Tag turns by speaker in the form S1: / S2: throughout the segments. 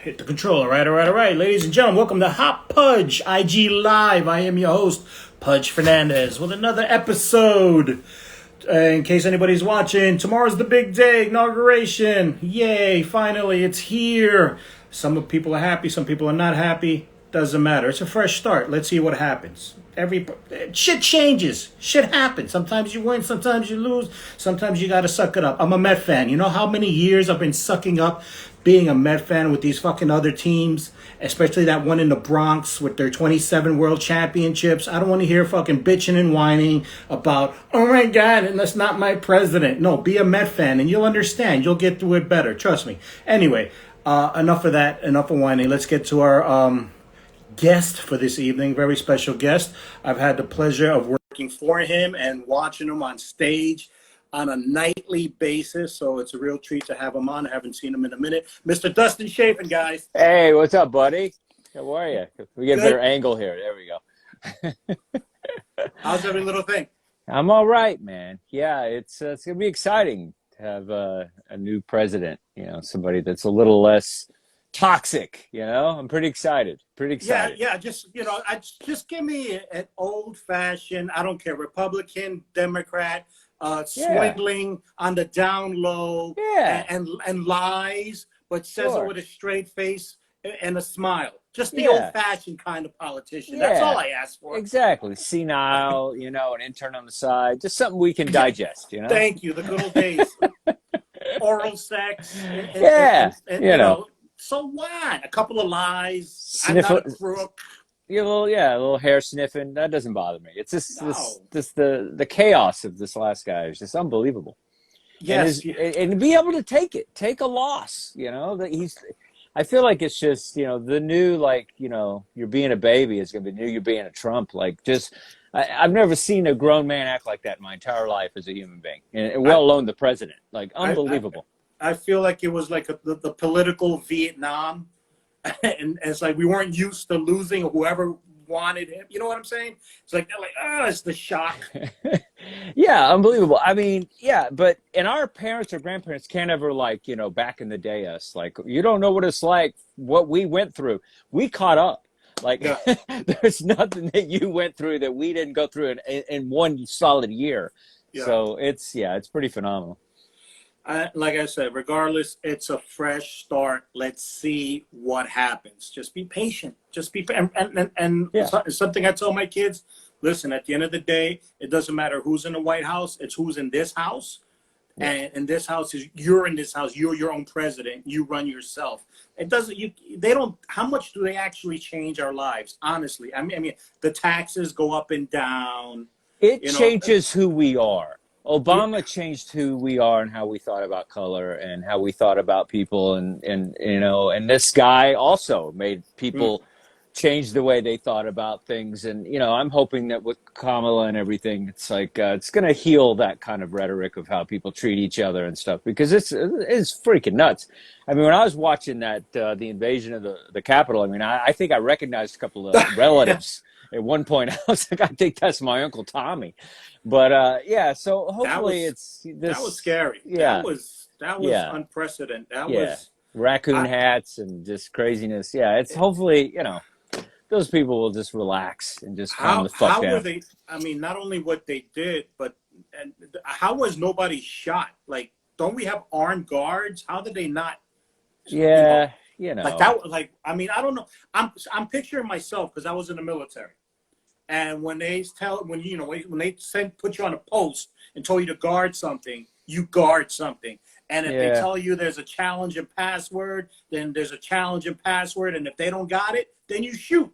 S1: Hit the controller. All right. Ladies and gentlemen, welcome to Hot Pudge IG Live. I am your host, Pudge Fernandez, with another episode. In case anybody's watching, tomorrow's the big day, inauguration. Yay, finally, it's here. Some people are happy, some people are not happy. Doesn't matter. It's a fresh start. Let's see what happens. Shit changes. Shit happens. Sometimes you win, sometimes you lose. Sometimes you got to suck it up. I'm a Met fan. You know how many years I've been sucking up being a Met fan with these fucking other teams, especially that one in the Bronx with their 27 world championships. I don't want to hear fucking bitching and whining about, oh my God, and that's not my president. No, be a Met fan and you'll understand. You'll get through it better. Trust me. Anyway, enough of that. Enough of whining. Let's get to our guest for this evening. Very special guest. I've had the pleasure of working for him and watching him on stage on a nightly basis, so it's a real treat to have him on. I haven't seen him in a minute. Mr. Dustin Chafin, guys.
S2: Hey, what's up, buddy? How are you? We get a better angle here. There we
S1: go. How's every little thing?
S2: I'm all right, man. Yeah, it's gonna be exciting to have a new president. You know, somebody that's a little less toxic. You know, I'm pretty excited.
S1: Yeah. Just give me an old-fashioned. I don't care, Republican, Democrat. Swindling on the down low and lies, but says it with a straight face and a smile. Just the old-fashioned kind of politician. Yeah. That's all I ask for.
S2: Exactly. Senile, you know, an intern on the side. Just something we can digest, you know?
S1: Thank you. The good old days. Oral sex.
S2: And you know.
S1: So what? A couple of lies.
S2: Sniff
S1: I'm not a crook.
S2: A little hair sniffing. That doesn't bother me. It's just the chaos of this last guy is just unbelievable.
S1: Yes,
S2: and be able to take a loss. You know I feel like it's just the new you're being a baby is gonna be new. You're being a Trump. I've never seen a grown man act like that in my entire life as a human being, and alone the president. Unbelievable.
S1: I feel like it was like the political Vietnam. And it's like we weren't used to losing whoever wanted him. You know what I'm saying? It's like they're like, oh, it's the shock.
S2: Yeah, unbelievable. I mean, yeah, but our parents or grandparents can't ever back in the day us you don't know what it's like what we went through. We caught up. There's nothing that you went through that we didn't go through in one solid year. Yeah. So it's pretty phenomenal.
S1: Like I said, regardless, it's a fresh start. Let's see what happens. Just be patient. Just be and something I tell my kids. Listen, at the end of the day, it doesn't matter who's in the White House. It's who's in this house. Yeah. And in this house you're in this house. You're your own president. You run yourself. It doesn't. They don't. How much do they actually change our lives? Honestly, I mean, the taxes go up and down.
S2: It changes who we are. Obama changed who we are and how we thought about color and how we thought about people, and this guy also made people change the way they thought about things. And I'm hoping that with Kamala and everything, it's it's going to heal that kind of rhetoric of how people treat each other and stuff, because it's freaking nuts. I mean, when I was watching that the invasion of the Capitol, I mean, I think I recognized a couple of relatives. At one point, I was like, I think that's my Uncle Tommy. But so hopefully
S1: that was scary.
S2: Yeah,
S1: that was unprecedented. That was
S2: raccoon hats and just craziness. Yeah, it's hopefully those people will just relax and just calm the fuck down.
S1: How were they? I mean, not only what they did, but how was nobody shot? Don't we have armed guards? How did they not?
S2: Yeah,
S1: that. I mean, I don't know. I'm picturing myself because I was in the military. And when they put you on a post and told you to guard something, you guard something. And if they tell you there's a challenge and password, then there's a challenge and password. And if they don't got it, then you shoot.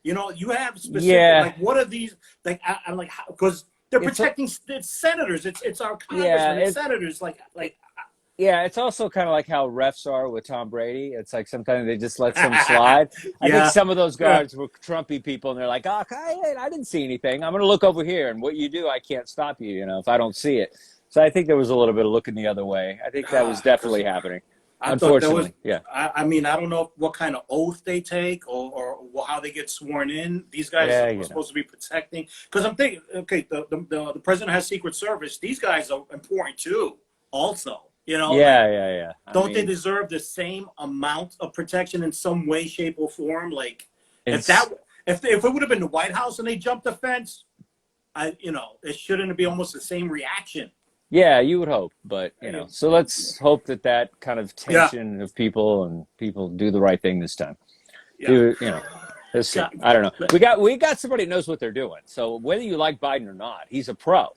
S1: You have specific, what are these? I'm like, because they're protecting it's senators. It's our congressmen, it's senators.
S2: Yeah, it's also kind of like how refs are with Tom Brady. It's like sometimes they just let some slide. I think some of those guards were Trumpy people, and they're like, "Oh, I didn't see anything. I'm going to look over here, and what you do, I can't stop you. If I don't see it." So I think there was a little bit of looking the other way. I think that was definitely happening. Unfortunately,
S1: I mean, I don't know what kind of oath they take or how they get sworn in. These guys are supposed to be protecting. Because I'm thinking, okay, the president has Secret Service. These guys are important too, also. You know, like,
S2: Yeah. I
S1: don't they
S2: mean,
S1: deserve the same amount of protection in some way, shape, or form? Like, if
S2: it's
S1: that, if it would have been the White House and they jumped the fence, it shouldn't be almost the same reaction.
S2: yeah, you would hope, but so let's hope that that kind of
S1: Yeah,
S2: tension of people and people do the right thing this time.
S1: yeah,
S2: Do let's see.
S1: yeah,
S2: I don't know. We got somebody who knows what they're doing. So whether you like Biden or not, he's a pro.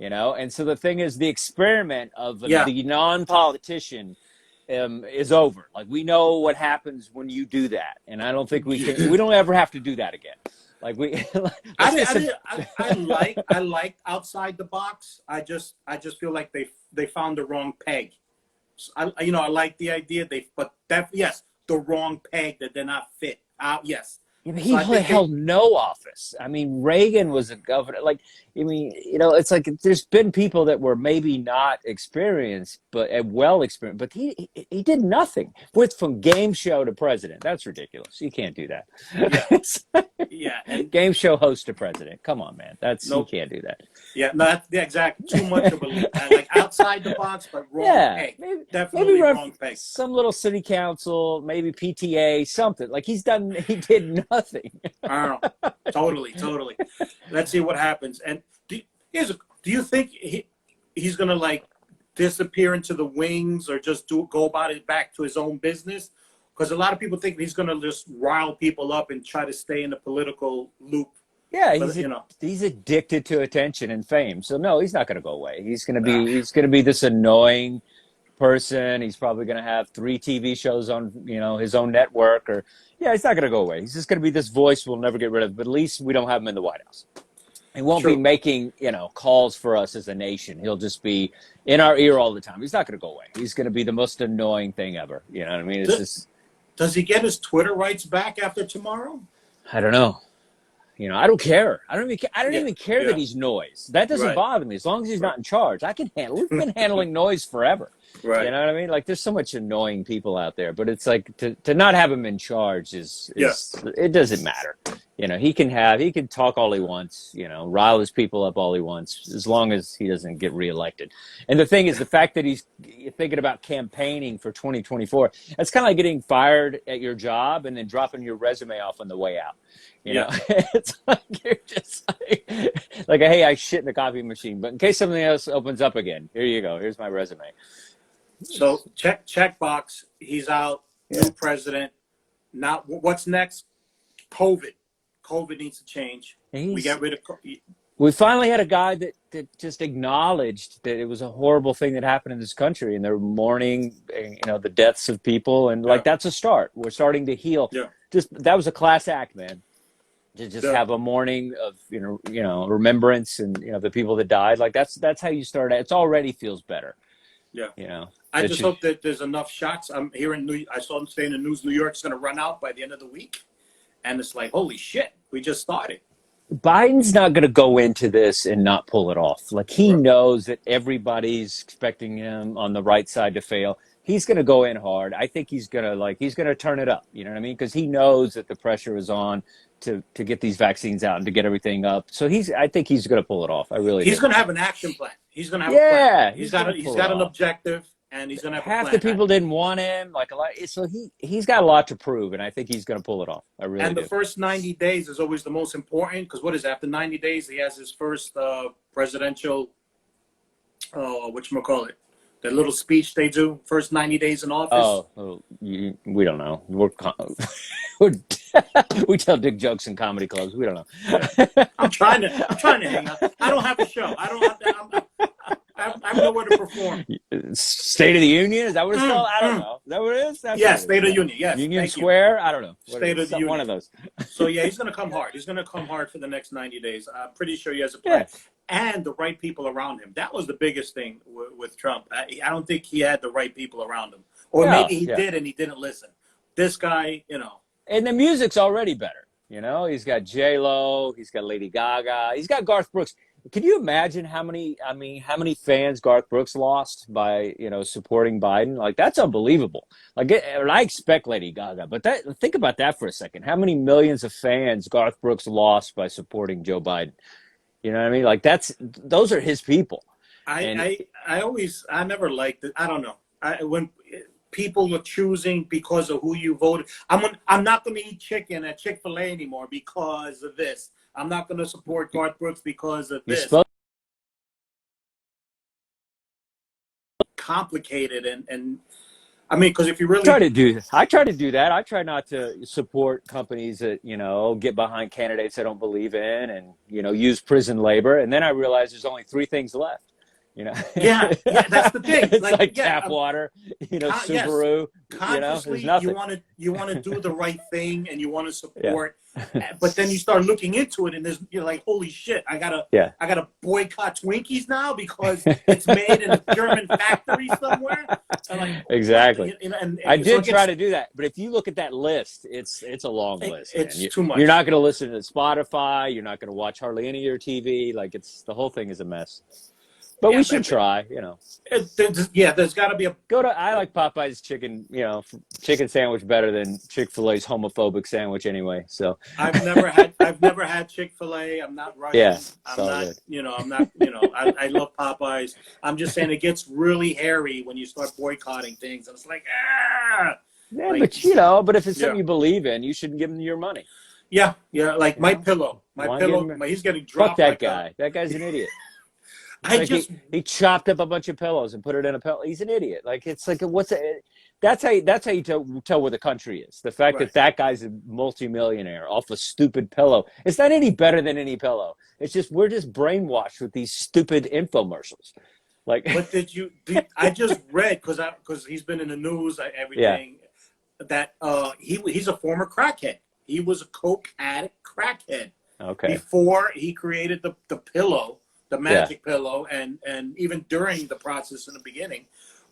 S2: And so the thing is, the experiment of
S1: yeah.
S2: the non-politician is over. Like, we know what happens when you do that, and I don't think we don't ever have to do that again. Like, let's get some.
S1: I like outside the box. I just feel like they found the wrong peg. I like the idea but that, yes, the wrong peg, that they're not fit. Yes.
S2: Yeah, but
S1: So
S2: he
S1: I think
S2: held no office. I mean, Reagan was a governor. Like, I mean, it's like there's been people that were maybe not experienced, but well experienced, but he did nothing. Went from game show to president. That's ridiculous. You can't do
S1: yeah,
S2: that.
S1: yeah, and
S2: Game show host to president. Come on, man. You
S1: no,
S2: can't do that.
S1: yeah, no, that's the exact, too much of a leap. Like outside the box, but wrong
S2: Yeah,
S1: peg.
S2: maybe
S1: Definitely
S2: run
S1: wrong peg.
S2: some little city council, maybe PTA, something. Like, he did nothing.
S1: I don't know. Totally. Let's see what happens. And do you think he's gonna like disappear into the wings, or just go about it back to his own business? Because a lot of people think he's gonna just rile people up and try to stay in the political loop.
S2: Yeah,
S1: But
S2: he's addicted to attention and fame. So no, he's not going to go away. He's going to be this annoying person. He's probably going to have 3 TV shows on, his own network, or yeah, he's not going to go away. He's just going to be this voice we'll never get rid of. But at least we don't have him in the White House. He won't be making, calls for us as a nation. He'll just be in our ear all the time. He's not going to go away. He's going to be the most annoying thing ever. You know what I mean?
S1: Does he get his Twitter rights back after tomorrow?
S2: I don't know. I don't care. I don't even care that he's noise. That doesn't bother me as long as he's not in charge. I can handle. We've been handling noise forever.
S1: Right.
S2: You know what I mean? Like, there's so much annoying people out there, but it's like to not have him in charge is it doesn't matter. He can talk all he wants. Rile his people up all he wants, as long as he doesn't get reelected. And the thing is, the fact that he's thinking about campaigning for 2024, that's kind of like getting fired at your job and then dropping your resume off on the way out. It's like you're just like, hey, I shit in the coffee machine, but in case something else opens up again, here you go. Here's my resume.
S1: So check box. He's out. New president. Now, what's next? COVID. COVID needs to change. We got rid of.
S2: We finally had a guy that just acknowledged that it was a horrible thing that happened in this country, and they're mourning, the deaths of people, and that's a start. We're starting to heal.
S1: Yeah.
S2: That was a class act, man. To just have a mourning of remembrance and the people that died. Like, that's how you start. It already feels better.
S1: Yeah. I just hope that there's enough shots. I'm hearing I saw them say in the news, New York's going to run out by the end of the week, and it's like, holy shit, we just started.
S2: Biden's not going to go into this and not pull it off. Like, he knows that everybody's expecting him on the right side to fail. He's going to go in hard. I think he's going to turn it up. You know what I mean? Because he knows that the pressure is on to get these vaccines out and to get everything up. So I think he's going to pull it off. I really.
S1: He's going to have an action plan. He's going to have a plan. He's got an objective, and he's going to have
S2: half
S1: a plan.
S2: the people didn't want him, like a lot. So he's got a lot to prove, and I think he's going to pull it off. I really.
S1: And
S2: do.
S1: the first 90 days is always the most important, because what is it? After 90 days, he has his first presidential. Whatchamacallit? The little speech they do first 90 days in office.
S2: We don't know. We tell dick jokes in comedy clubs. We don't know.
S1: I'm trying to hang out. I don't have a show. I don't have to. I have nowhere to perform.
S2: State of the Union, is that what it's called? I don't know. Is that what it is?
S1: Yes, State of the Union. Yes,
S2: Union Square. I don't know.
S1: State of the Union.
S2: One of those.
S1: So yeah, he's going to come hard. He's going to come hard for the next 90 days. I'm pretty sure he has a plan. And the right people around him. That was the biggest thing with Trump. I don't think he had the right people around him. Or maybe he did and he didn't listen. This guy,
S2: And the music's already better. He's got J-Lo, he's got Lady Gaga, he's got Garth Brooks. Can you imagine how many fans Garth Brooks lost by, supporting Biden? Like, that's unbelievable. Like, I expect Lady Gaga, but think about that for a second. How many millions of fans Garth Brooks lost by supporting Joe Biden? You know what I mean? Like, those are his people. And
S1: I never liked it. I don't know. When people are choosing because of who you voted, I'm not going to eat chicken at Chick-fil-A anymore because of this. I'm not going to support Garth Brooks because of
S2: you're
S1: this.
S2: supposed
S1: Complicated and I mean, because if you really
S2: I try to do that. I try not to support companies that, you know, get behind candidates I don't believe in and, you know, use prison labor. And then I realize there's only three things left. You know,
S1: yeah, that's the thing.
S2: it's like
S1: yeah,
S2: tap water, you know,
S1: yes,
S2: Subaru, you know, there's
S1: consciously
S2: nothing.
S1: you want to do the right thing and you want to
S2: Yeah.
S1: support, but then you start looking into it and you're like, holy shit, I gotta boycott Twinkies now because it's made in a German factory somewhere. And like,
S2: Exactly.
S1: and
S2: I
S1: so
S2: did try to do that, but if you look at that list, it's a long list.
S1: It's too much.
S2: You're not going to listen to Spotify. You're not going to watch hardly any of your TV. Like the whole thing is a mess. But we should try, you know.
S1: There's got to be a
S2: I like Popeye's chicken, you know, chicken sandwich better than Chick-fil-A's homophobic sandwich anyway. So
S1: I've never had Chick-fil-A. I'm not Russian.
S2: Yeah,
S1: I'm not, good. You know, I'm not, you know, I love Popeyes. I'm just saying it gets really hairy when you start boycotting things. And it's like,
S2: yeah,
S1: like,
S2: but you know, but if it's something you believe in, you shouldn't give them your money.
S1: Yeah, like My Pillow. He's getting dropped.
S2: Fuck that guy. That guy's an idiot. He chopped up a bunch of pillows and put it in a pillow. He's an idiot. Like it's like that's how you tell where the country is. The fact that guy's a multimillionaire off a stupid pillow. It's not any better than any pillow. It's just we're just brainwashed with these stupid infomercials. Like,
S1: but I just read because he's been in the news, everything that he's a former crackhead. He was a coke addict crackhead.
S2: Okay.
S1: Before he created the pillow. The magic pillow, and even during the process in the beginning.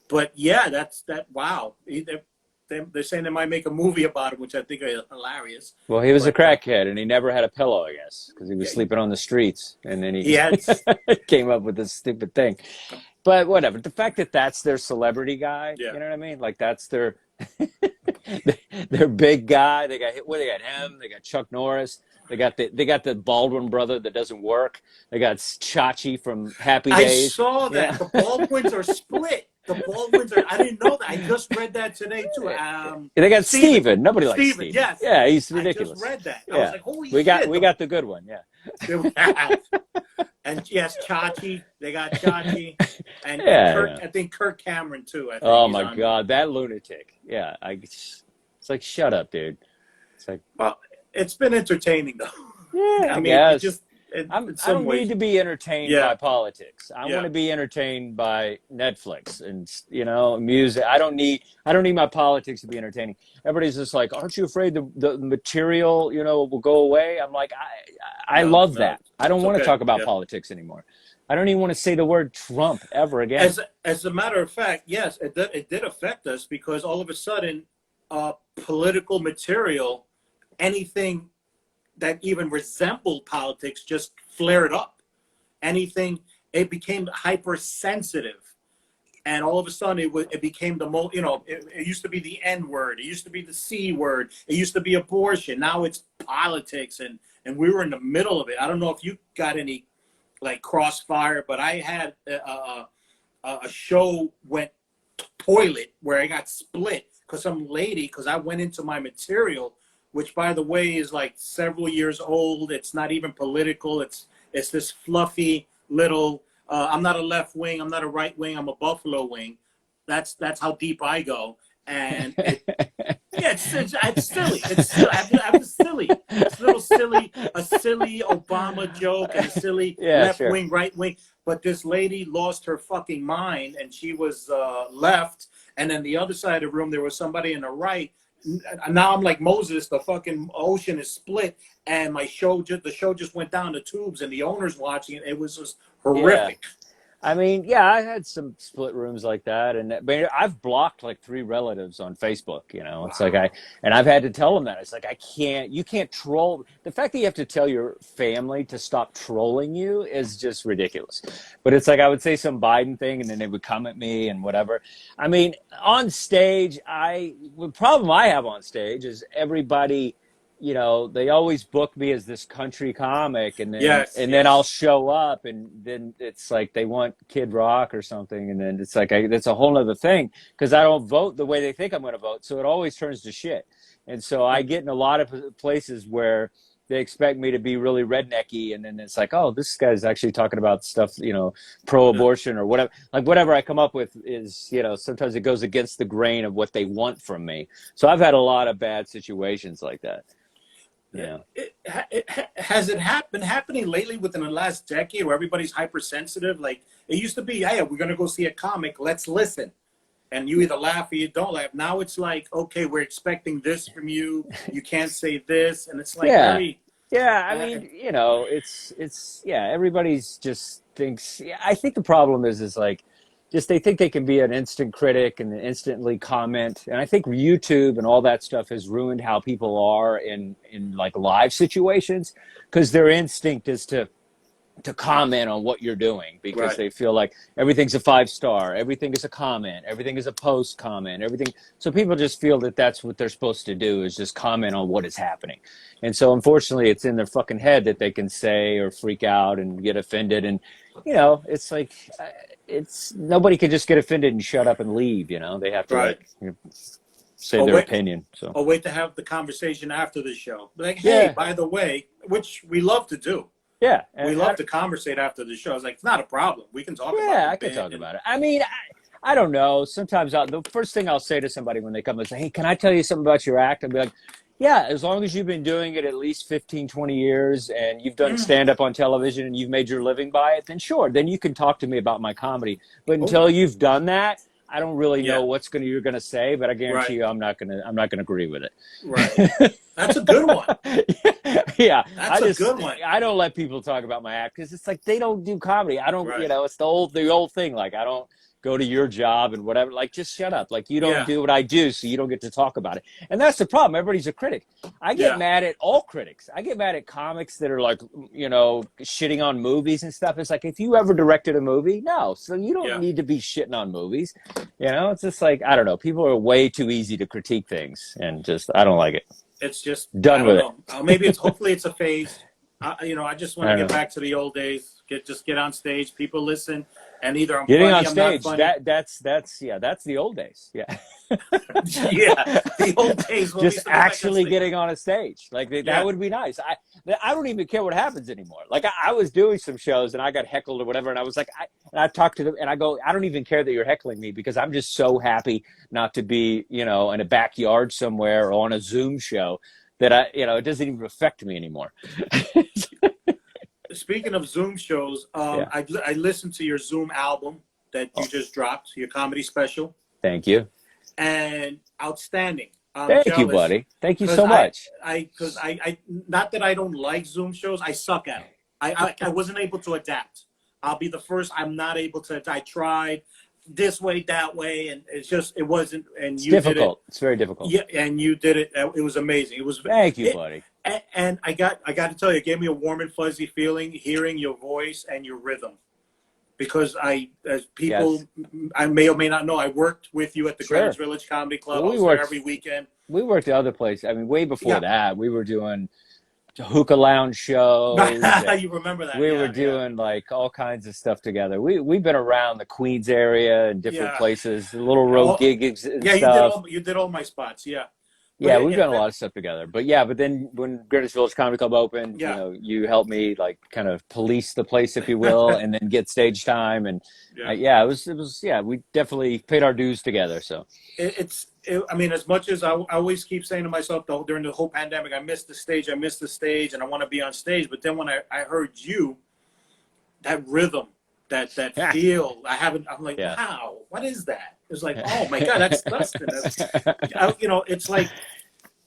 S1: But yeah, wow. They're saying they might make a movie about it, which I think is hilarious.
S2: Well, he was a crackhead, and he never had a pillow, I guess, because he was sleeping on the streets, and then he came up with this stupid thing. But whatever. The fact that that's their celebrity guy, you know what I mean? Like that's their their big guy. They got him. They got Chuck Norris. They got the Baldwin brother that doesn't work. They got Chachi from Happy Days.
S1: I saw that. Yeah. The Baldwins are split. I didn't know that. I just read that today too.
S2: They got Steven. Nobody likes Steven.
S1: Yes.
S2: Yeah, he's ridiculous.
S1: I just read that. I was like, holy shit.
S2: We got the good one, yeah.
S1: And yes, Chachi. They got Chachi. And I think Kirk Cameron too.
S2: Oh my God, that lunatic. Yeah. It's like, shut up, dude. It's like,
S1: well, it's been entertaining though.
S2: Yeah,
S1: I mean,
S2: I don't need to be entertained by politics. I want to be entertained by Netflix and, you know, music. I don't need my politics to be entertaining. Everybody's just like, aren't you afraid the material, you know, will go away? I'm like, I love that. I don't want to talk about politics anymore. I don't even want to say the word Trump ever again.
S1: As a matter of fact, yes, it did affect us because all of a sudden, political material, anything that even resembled politics just flared up. It became hypersensitive. And all of a sudden it became the most, you know, it used to be the N word. It used to be the C word. It used to be abortion. Now it's politics. And we were in the middle of it. I don't know if you got any like crossfire, but I had a show went toilet where I got split because I went into my material, which by the way is like several years old. It's not even political. It's this fluffy little, I'm not a left wing, I'm not a right wing, I'm a buffalo wing. That's how deep I go. And it's silly. It's silly. It's a silly Obama joke and a silly left wing, right wing. But this lady lost her fucking mind and she was left. And then the other side of the room, there was somebody in the right. Now I'm like Moses, the fucking ocean is split, and the show just went down the tubes, and the owner's watching it. It was just horrific.
S2: Yeah. I mean, I had some split rooms like that, but I've blocked like 3 relatives on Facebook. You know, it's like I've had to tell them that it's like you can't troll. The fact that you have to tell your family to stop trolling you is just ridiculous. But it's like I would say some Biden thing, and then they would come at me and whatever. I mean, on stage, the problem I have on stage is everybody, you know, they always book me as this country comic, and
S1: Yes,
S2: then I'll
S1: yes.
S2: show up, and then it's like they want Kid Rock or something, and then it's like that's a whole other thing because I don't vote the way they think I'm going to vote, so it always turns to shit. And so I get in a lot of places where they expect me to be really rednecky, and then it's like, oh, this guy's actually talking about stuff, you know, pro-abortion or whatever. Like whatever I come up with is, you know, sometimes it goes against the grain of what they want from me. So I've had a lot of bad situations like that. Yeah.
S1: Has it been happening lately within the last decade where everybody's hypersensitive? Like it used to be, yeah, we're gonna go see a comic, let's listen, and you either laugh or you don't laugh. Now it's like, okay, we're expecting this from you. You can't say this, and it's like
S2: Yeah.
S1: very.
S2: Yeah, I mean, you know, it's yeah, everybody's just thinks. Yeah, I think the problem is like, just they think they can be an instant critic and instantly comment, and I think YouTube and all that stuff has ruined how people are in like live situations because their instinct is to comment on what you're doing because
S1: Right.
S2: they feel like everything's a 5-star, everything is a comment, everything is a post comment, everything. So people just feel that that's what they're supposed to do is just comment on what is happening. And so unfortunately it's in their fucking head that they can say or freak out and get offended. And, you know, it's like, it's nobody can just get offended and shut up and leave, you know, they have to
S1: Right.
S2: like say
S1: Or
S2: their
S1: wait,
S2: opinion. So,
S1: or wait to have the conversation after the show. Like, hey,
S2: yeah,
S1: by the way, which we love to do.
S2: yeah.
S1: We
S2: And
S1: love to conversate after the show. It's like, it's not a problem. We can talk about
S2: yeah,
S1: the
S2: I can
S1: bit.
S2: talk about it. I mean, I don't know. Sometimes the first thing I'll say to somebody when they come and say, hey, can I tell you something about your act? I'll be like, yeah, as long as you've been doing it at least 15, 20 years and you've done stand up on television and you've made your living by it, then sure, then you can talk to me about my comedy. But
S1: Oh,
S2: until you've done that, I don't really know
S1: yeah,
S2: what you're gonna say, but I guarantee
S1: right,
S2: you I'm not gonna agree with
S1: right.
S2: it.
S1: That's a good one.
S2: Yeah,
S1: That's a good one.
S2: I don't let people talk about my act because it's like they don't do comedy. I don't, you
S1: Right.
S2: know, it's the old thing. Like I don't go to your job and whatever. Like just shut up. Like you don't
S1: Yeah,
S2: do what I do, so you don't get to talk about it. And that's the problem. Everybody's a critic. I get
S1: yeah,
S2: mad at all critics. I get mad at comics that are like, you know, shitting on movies and stuff. It's like if you ever directed a movie, no, so you don't
S1: yeah.
S2: need to be shitting on movies. You know, it's just like I don't know. People are way too easy to critique things, and just I don't like it.
S1: It's just, I
S2: Done
S1: don't
S2: with it.
S1: know. Maybe it's, hopefully it's a phase. I just want
S2: I
S1: to
S2: don't
S1: get
S2: know.
S1: back to the old days. Get on stage. People listen, and either I'm
S2: Getting
S1: funny,
S2: on
S1: I'm not
S2: stage,
S1: funny.
S2: that's yeah, that's the old days. Yeah.
S1: Yeah, the old days when we
S2: Just
S1: used to go back on
S2: actually
S1: stage.
S2: getting on a stage. Like
S1: Yeah,
S2: that would be nice. I don't even care what happens anymore. Like I was doing some shows and I got heckled or whatever, and I was like, and I talked to them and I go, I don't even care that you're heckling me because I'm just so happy not to be, you know, in a backyard somewhere or on a Zoom show that you know, it doesn't even affect me anymore.
S1: speaking of Zoom shows,
S2: Yeah.
S1: I listened to your Zoom album that you
S2: Oh,
S1: just dropped, your comedy special,
S2: thank you.
S1: and outstanding. I'm
S2: Thank you,
S1: jealous
S2: buddy. Thank you
S1: because
S2: so much.
S1: because not that I don't like Zoom shows, I suck at them. I wasn't able to adapt. I'll be the first. I'm not able to. I tried this way, that way, and it wasn't. And
S2: It's
S1: you did it.
S2: difficult. It's very difficult.
S1: Yeah, and you did it. It was amazing. It was.
S2: Thank you,
S1: It,
S2: buddy.
S1: and I got to tell you, it gave me a warm and fuzzy feeling hearing your voice and your rhythm. Because as people,
S2: Yes.
S1: I may or may not know, I worked with you at the
S2: Sure.
S1: Greenwich Village Comedy Club.
S2: Well,
S1: I was there every weekend.
S2: we worked at other places. I mean, way before
S1: Yeah,
S2: that, we were doing hookah lounge shows.
S1: you remember that?
S2: We
S1: Yeah,
S2: were
S1: yeah,
S2: doing like all kinds of stuff together. We've been around the Queens area and different
S1: yeah.
S2: places, little road
S1: Well,
S2: gigs and
S1: yeah,
S2: stuff.
S1: you did all my spots. Yeah, but
S2: Yeah, we've done a lot of stuff together. But yeah, but then when Greenwich Village Comedy Club opened, you
S1: yeah,
S2: know, you helped me like kind of police the place, if you will, and then get stage time. And
S1: yeah.
S2: yeah, it was, yeah, we definitely paid our dues together. So
S1: I mean, as much as I always keep saying to myself, though, during the whole pandemic, I missed the stage, and I want to be on stage. But then when I heard you, that rhythm, that feel, I'm like,
S2: yeah.
S1: wow, what is that? It's like, oh my God, that's Dustin. You know, it's like,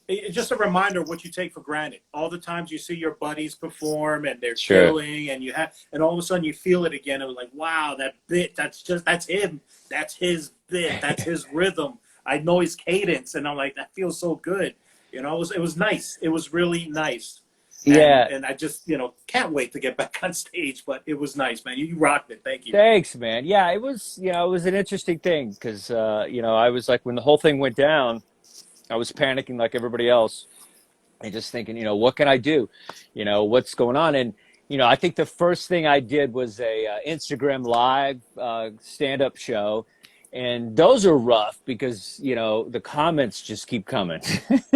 S1: it's just a reminder of what you take for granted. All the times you see your buddies perform and they're
S2: Sure.
S1: killing, and all of a sudden you feel it again. It was like, wow, that bit, that's him. That's his bit. That's his rhythm. I know his cadence, and I'm like, that feels so good. You know, it was nice. It was really nice.
S2: Yeah.
S1: And I just, can't wait to get back on stage. But it was nice, man. You rocked it. Thank you.
S2: Thanks, man. Yeah, it was, it was an interesting thing because, I was like, when the whole thing went down, I was panicking like everybody else. and just thinking, what can I do? What's going on? And, I think the first thing I did was a Instagram live stand-up show. And those are rough because, the comments just keep coming.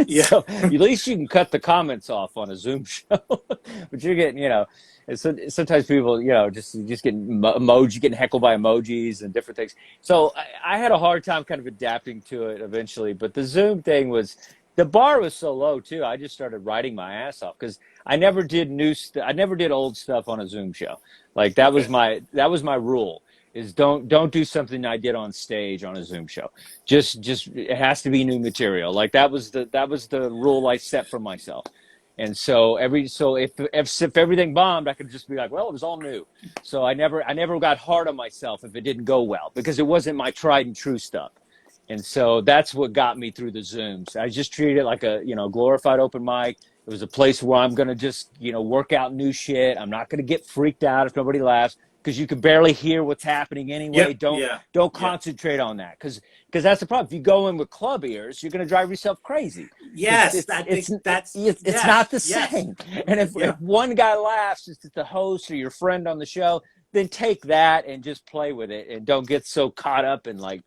S1: Yeah.
S2: So at least you can cut the comments off on a Zoom show. But you're getting, and so, sometimes people, just getting getting heckled by emojis and different things. So I had a hard time kind of adapting to it eventually. But the Zoom thing the bar was so low too. I just started writing my ass off because I never did I never did old stuff on a Zoom show. Like that was my rule. Is don't do something I did on stage on a Zoom show. Just it has to be new material. Like that was the rule I set for myself. And so if everything bombed, I could just be like, well, it was all new. So I never got hard on myself if it didn't go well because it wasn't my tried and true stuff. And so that's what got me through the Zooms. I just treated it like a glorified open mic. It was a place where I'm gonna just work out new shit. I'm not gonna get freaked out if nobody laughs, because you can barely hear what's happening anyway. Don't concentrate on that, because that's the problem. If you go in with club ears, you're going to drive yourself crazy.
S1: Yes,
S2: it's not the same. And if one guy laughs, it's the host or your friend on the show, then take that and just play with it, and don't get so caught up in like,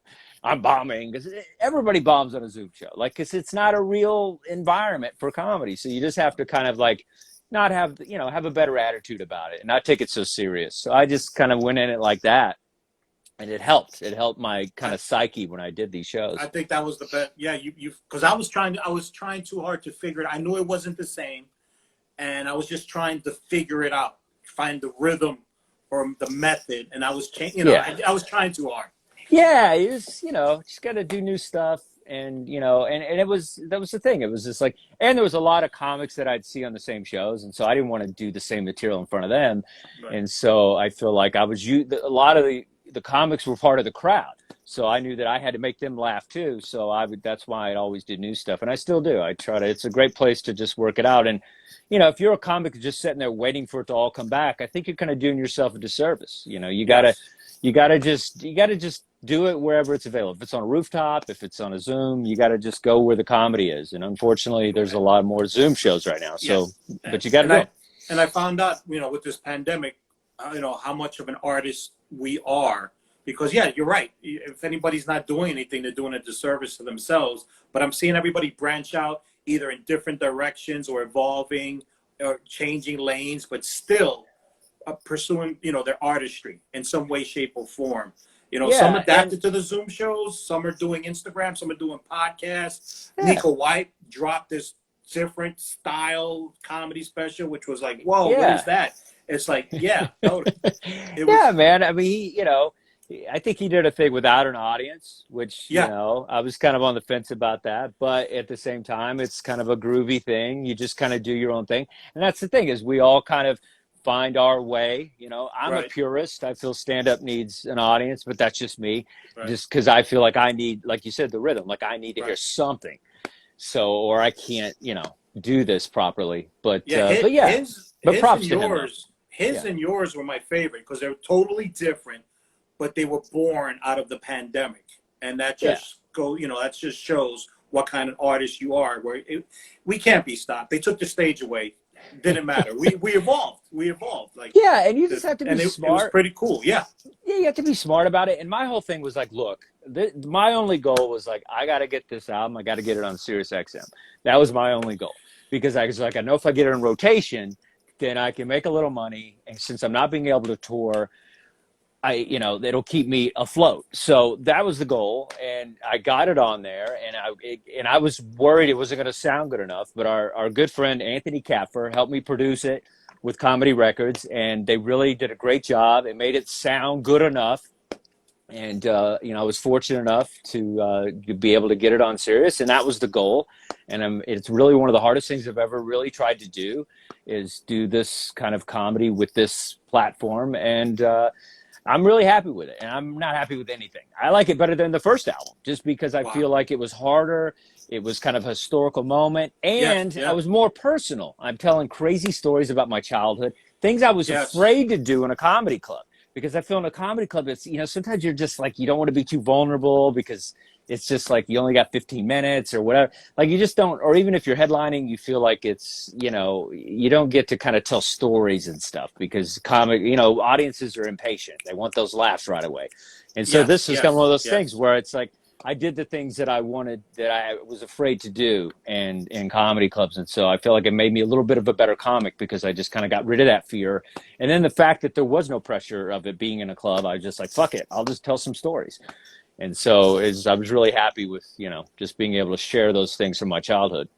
S2: I'm bombing, because everybody bombs on a Zoom show. Like, because it's not a real environment for comedy. So you just have to kind of like not have a better attitude about it and not take it so serious. So I just kind of went in it like that, and it helped my kind of psyche when I did these shows.
S1: I think that was the best. Yeah, you because I was trying too hard to figure it. I knew it wasn't the same, and I was just trying to figure it out, find the rhythm or the method, and I was I was trying too hard.
S2: Yeah, it was, just got to do new stuff. And, and that was the thing. It was just like, and there was a lot of comics that I'd see on the same shows. And so I didn't want to do the same material in front of them. Right. And so I feel like a lot of the comics were part of the crowd. So I knew that I had to make them laugh too. So that's why I always did new stuff. And I still do. It's a great place to just work it out. And, if you're a comic just sitting there waiting for it to all come back, I think you're kind of doing yourself a disservice. You gotta just do it wherever it's available. If it's on a rooftop, if it's on a Zoom, you got to just go where the comedy is. And unfortunately, there's a lot more Zoom shows right now. So, but you got to know.
S1: And I found out, with this pandemic, how much of an artist we are. Because, yeah, you're right. If anybody's not doing anything, they're doing a disservice to themselves. But I'm seeing everybody branch out either in different directions or evolving or changing lanes, but still pursuing, their artistry in some way, shape, or form. Some adapted to the Zoom shows. Some are doing Instagram. Some are doing podcasts. Yeah. Nico White dropped this different style comedy special, which was like, whoa, what is that? It's like, totally.
S2: Man. I mean, I think he did a thing without an audience, which, I was kind of on the fence about that. But at the same time, it's kind of a groovy thing. You just kind of do your own thing. And that's the thing, is we all kind of find our way. I'm a purist. I feel stand-up needs an audience, but that's just me. Just because I feel like I need, like you said, the rhythm. Like I need to hear something, or I can't, do this properly. But props to him.
S1: His and yours were my favorite because they're totally different, but they were born out of the pandemic, and that just that just shows what kind of artist you are. We can't be stopped. They took the stage away. Didn't matter. We evolved. Like,
S2: and you just have to be smart.
S1: It was pretty cool. Yeah,
S2: you have to be smart about it. And my whole thing was like, look, my only goal was like, I got to get this album. I got to get it on Sirius XM. That was my only goal, because I was like, I know if I get it in rotation, then I can make a little money. And since I'm not being able to tour, it'll keep me afloat. So that was the goal, and I got it on there, and I was worried it wasn't going to sound good enough, but our good friend Anthony Kapfer helped me produce it with Comedy Records, and they really did a great job. It made it sound good enough, and I was fortunate enough to be able to get it on Sirius, and that was the goal. And it's really one of the hardest things I've ever really tried to do, is do this kind of comedy with this platform, and I'm really happy with it, and I'm not happy with anything. I like it better than the first album, just because I feel like it was harder. It was kind of a historical moment, and I was more personal. I'm telling crazy stories about my childhood, things I was afraid to do in a comedy club, because I feel in a comedy club, it's, sometimes you're just like, you don't want to be too vulnerable because it's just like you only got 15 minutes or whatever. Like you just don't, or even if you're headlining, you feel like it's, you know, you don't get to kind of tell stories and stuff because audiences are impatient. They want those laughs right away. And so this is kind of one of those things where it's like, I did the things that I wanted, that I was afraid to do and in comedy clubs. And so I feel like it made me a little bit of a better comic because I just kind of got rid of that fear. And then the fact that there was no pressure of it being in a club, I was just like, fuck it, I'll just tell some stories. And so I was really happy with, you know, just being able to share those things from my childhood.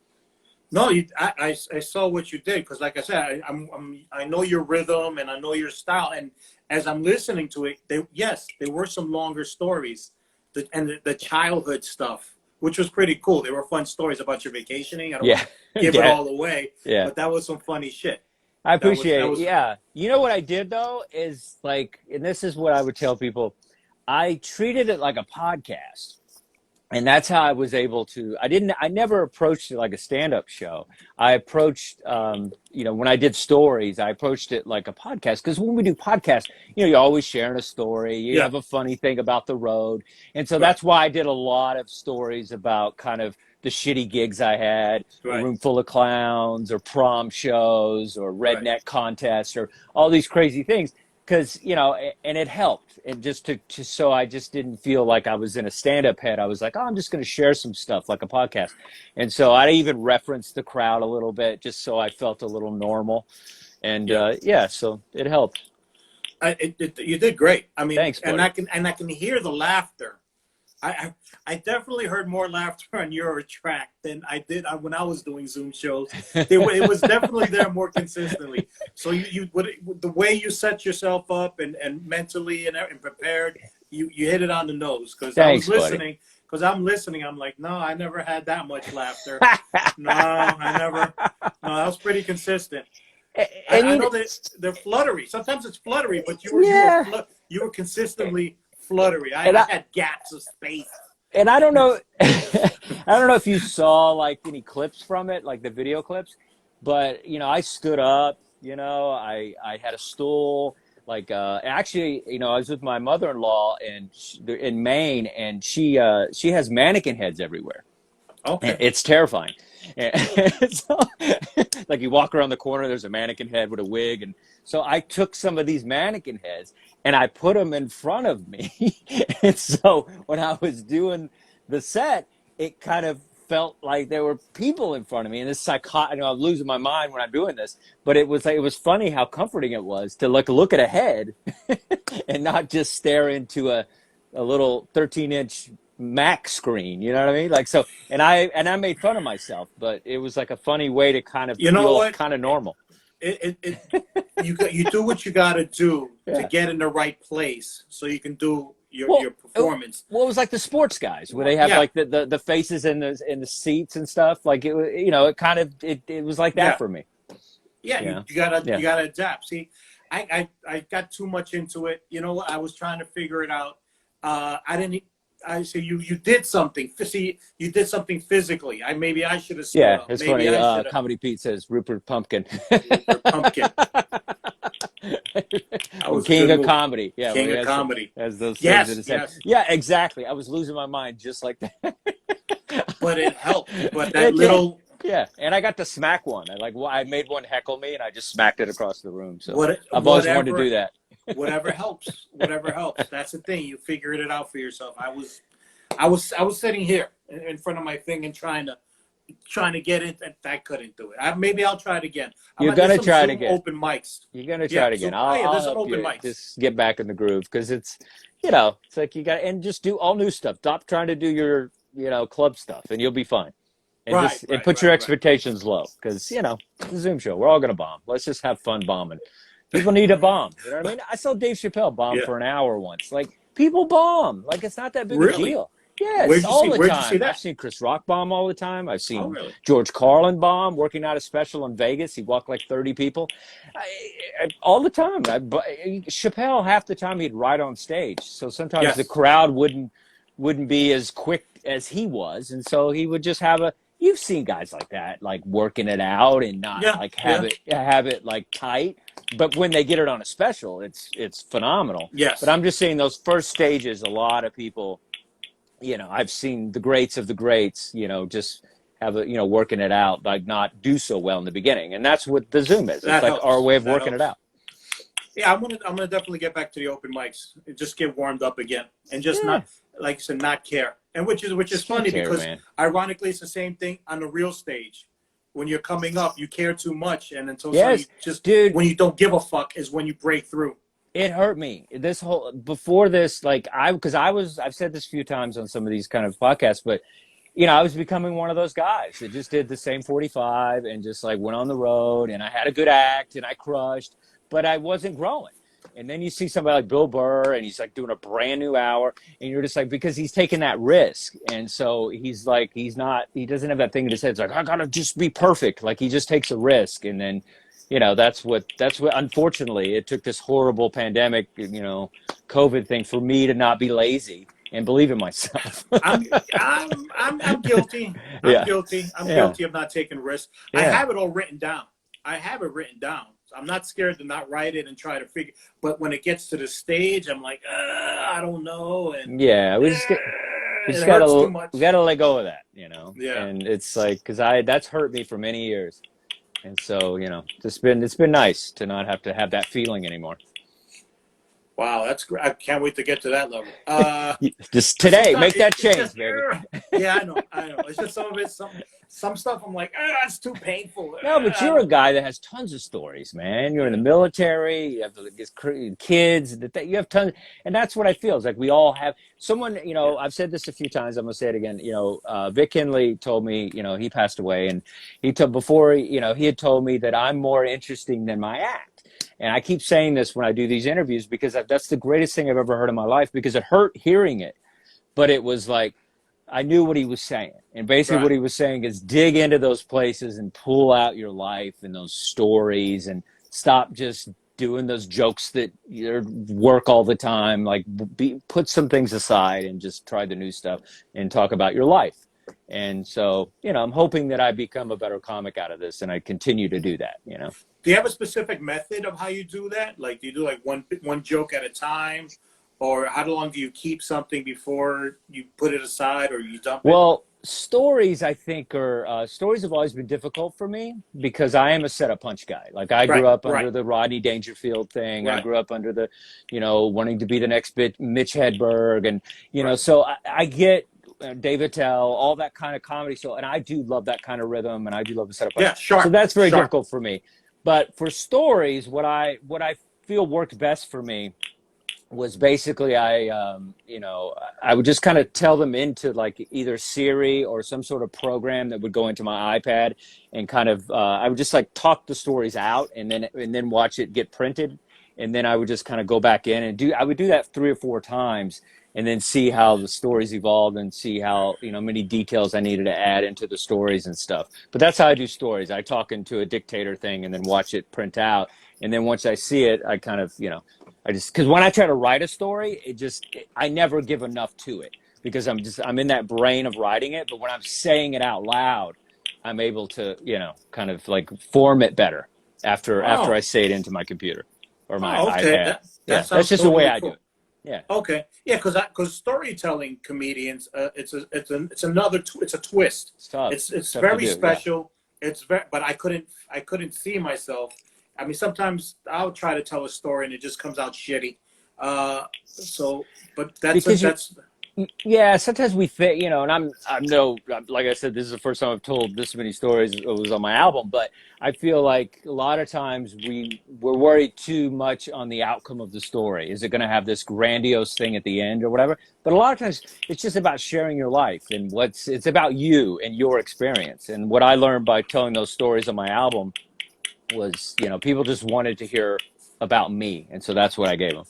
S1: No, I saw what you did because, like I said, I know your rhythm and I know your style. And as I'm listening to it, there were some longer stories. The childhood stuff, which was pretty cool. They were fun stories about your vacationing. I don't want to give it all away, but that was some funny shit.
S2: I appreciate it. Yeah. You know what I did, though, is like, and this is what I would tell people, I treated it like a podcast. And that's how I was able to, I never approached it like a stand-up show. I approached, when I did stories, I approached it like a podcast. Because when we do podcasts, you know, you're always sharing a story. You have a funny thing about the road. And so that's why I did a lot of stories about kind of the shitty gigs I had, a room full of clowns or prom shows or redneck contests or all these crazy things. Because, you know, and it helped. And just so I just didn't feel like I was in a stand-up head. I was like, oh, I'm just going to share some stuff like a podcast. And so I even referenced the crowd a little bit just so I felt a little normal. And so it helped.
S1: You did great. I mean,
S2: thanks, buddy.
S1: and I can hear the laughter. I definitely heard more laughter on your track than I did when I was doing Zoom shows. It was definitely there more consistently. So the way you set yourself up and mentally and prepared, you hit it on the nose. Because I was listening. Because I'm listening, I'm like, no, I never had that much laughter. No, I never. No, that was pretty consistent. And I know that they're fluttery. Sometimes it's fluttery, but you were consistently fluttery. I had gaps of space.
S2: And I don't know, I don't know if you saw like any clips from it, like the video clips, but you know, I stood up. You know, I had a stool. Like actually, you know, I was with my mother-in-law in Maine, and she has mannequin heads everywhere. Okay, and it's terrifying. And so, like you walk around the corner, there's a mannequin head with a wig, and so I took some of these mannequin heads and I put them in front of me. And so when I was doing the set, it kind of felt like there were people in front of me. And this I'm losing my mind when I'm doing this, but it was funny how comforting it was to like look at a head and not just stare into a little 13-inch Mac screen, you know what I mean? Like, so, and I made fun of myself, but it was like a funny way to kind of feel kind of normal.
S1: You do what you got to do to get in the right place so you can do your performance.
S2: Well, it was like the sports guys where they have like the faces in the seats and stuff. Like it, you know, it kind of it was like that for me.
S1: Yeah, you gotta adapt. See, I got too much into it. You know, I was trying to figure it out. I say you did something. See, you did something physically. Maybe I should have.
S2: It's funny. Comedy Pete says Rupert Pumpkin.
S1: Rupert Pumpkin.
S2: King of comedy. Yeah,
S1: King of comedy.
S2: Has those things in his head. Yeah, exactly. I was losing my mind just like that.
S1: But it helped. But that little.
S2: Yeah, and I got to smack one. I made one heckle me, and I just smacked it across the room. So I've always wanted to do that.
S1: Whatever helps. That's the thing. You figured it out for yourself. I was sitting here in front of my thing and trying to get it, and I couldn't do it. Maybe I'll try it again.
S2: You're gonna try it again.
S1: Open mics.
S2: You're gonna try it again. I'll help open mics. Just get back in the groove because it's, you know, it's like you got and just do all new stuff. Stop trying to do your, you know, club stuff, and you'll be fine. And put your expectations low because, you know, it's a Zoom show. We're all gonna bomb. Let's just have fun bombing. People need a bomb. You know what I mean? I saw Dave Chappelle bomb for an hour once. Like, people bomb. Like, it's not that big a deal. Yeah, it's all the time. I've seen Chris Rock bomb all the time. I've seen George Carlin bomb working out a special in Vegas. He walked like 30 people. All the time. Chappelle, half the time, he'd ride on stage. So sometimes the crowd wouldn't be as quick as he was. And so he would just have you've seen guys like that, like working it out and not have it like tight. But when they get it on a special, it's phenomenal.
S1: Yes.
S2: But I'm just saying those first stages, a lot of people, I've seen the greats of the greats, just have working it out, like not do so well in the beginning. And that's what the Zoom is. It's
S1: That
S2: like our
S1: helps.
S2: way of
S1: That
S2: working it
S1: helps.
S2: out.
S1: Yeah, I'm gonna definitely get back to the open mics and just get warmed up again, and just
S2: Yeah.
S1: not, like I said, not care. And which is funny
S2: Care,
S1: because
S2: man.
S1: ironically it's the same thing on the real stage. When you're coming up, you care too much, and until so you
S2: Yes,
S1: just
S2: dude.
S1: when you don't give a fuck is when you break through.
S2: It hurt me. This whole before this, like because I've said this a few times on some of these kind of podcasts, but I was becoming one of those guys that just did the same 45 and just like went on the road, and I had a good act and I crushed, but I wasn't growing. And then you see somebody like Bill Burr and he's like doing a brand new hour, and you're just like, because he's taking that risk. And so he doesn't have that thing in his head. It's like, I gotta just be perfect. Like he just takes a risk. And then, that's what, unfortunately, it took this horrible pandemic, COVID thing for me to not be lazy and believe in myself.
S1: I'm guilty. I'm
S2: Yeah.
S1: guilty. I'm
S2: Yeah.
S1: guilty of not taking risks. I
S2: Yeah.
S1: have it all written down. I have it written down. I'm not scared to not write it and try to figure. But when it gets to the stage, I'm like, I don't know, and
S2: Yeah. We
S1: it
S2: just
S1: hurts too
S2: gotta,
S1: much.
S2: we gotta let go of that.
S1: Yeah.
S2: And it's like, that's hurt me for many years. And so, it's been nice to not have to have that feeling anymore.
S1: Wow, that's great. I can't wait to get to that level.
S2: Just today, make that
S1: It's
S2: change,
S1: just,
S2: baby.
S1: yeah, I know. It's just some of it. Some stuff I'm like, it's too painful.
S2: No, but you're a guy that has tons of stories, man. You're in the military. You have kids. You have tons, and that's what I feel. It's like we all have someone. I've said this a few times. I'm gonna say it again. Vic Henley told me. He passed away, and he told before. He had told me that I'm more interesting than my act. And I keep saying this when I do these interviews because that's the greatest thing I've ever heard in my life, because it hurt hearing it, but it was like I knew what he was saying. And basically what he was saying is dig into those places and pull out your life and those stories, and stop just doing those jokes that work all the time. Like put some things aside and just try the new stuff and talk about your life. And so, I'm hoping that I become a better comic out of this, and I continue to do that.
S1: Do you have a specific method of how you do that? Like, do you do like one joke at a time, or how long do you keep something before you put it aside or you dump it?
S2: Well, stories, I think, stories have always been difficult for me because I am a setup punch guy. Like I grew up under the Rodney Dangerfield thing. I grew up under the, wanting to be the next Mitch Hedberg, and so I get Dave Attell, all that kind of comedy. So, and I do love that kind of rhythm, and I do love the setup punch.
S1: Yeah, sure.
S2: So that's very difficult for me. But for stories, what I feel worked best for me was basically I would just kind of tell them into like either Siri or some sort of program that would go into my iPad, and kind of I would just like talk the stories out and then watch it get printed, and then I would just kind of go back in and I would do that 3 or 4 times, and then see how the stories evolved and see how many details I needed to add into the stories and stuff. But that's how I do stories. I talk into a dictator thing and then watch it print out, and then once I see it, I kind of because when I try to write a story, I never give enough to it, because I'm in that brain of writing it. But when I'm saying it out loud, I'm able to, kind of like form it better after I say it into my computer or my iPad. That's just the way I do it. Yeah.
S1: Okay. Yeah, because storytelling comedians, it's a twist.
S2: It's tough.
S1: It's very special. Yeah. But I couldn't see myself. I mean, sometimes I'll try to tell a story and it just comes out shitty. But that's.
S2: Yeah, sometimes we think, and I know, like I said, this is the first time I've told this many stories. It was on my album, but I feel like a lot of times we're worried too much on the outcome of the story. Is it going to have this grandiose thing at the end or whatever? But a lot of times it's just about sharing your life, and it's about you and your experience. And what I learned by telling those stories on my album was, people just wanted to hear about me, and so that's what I gave them.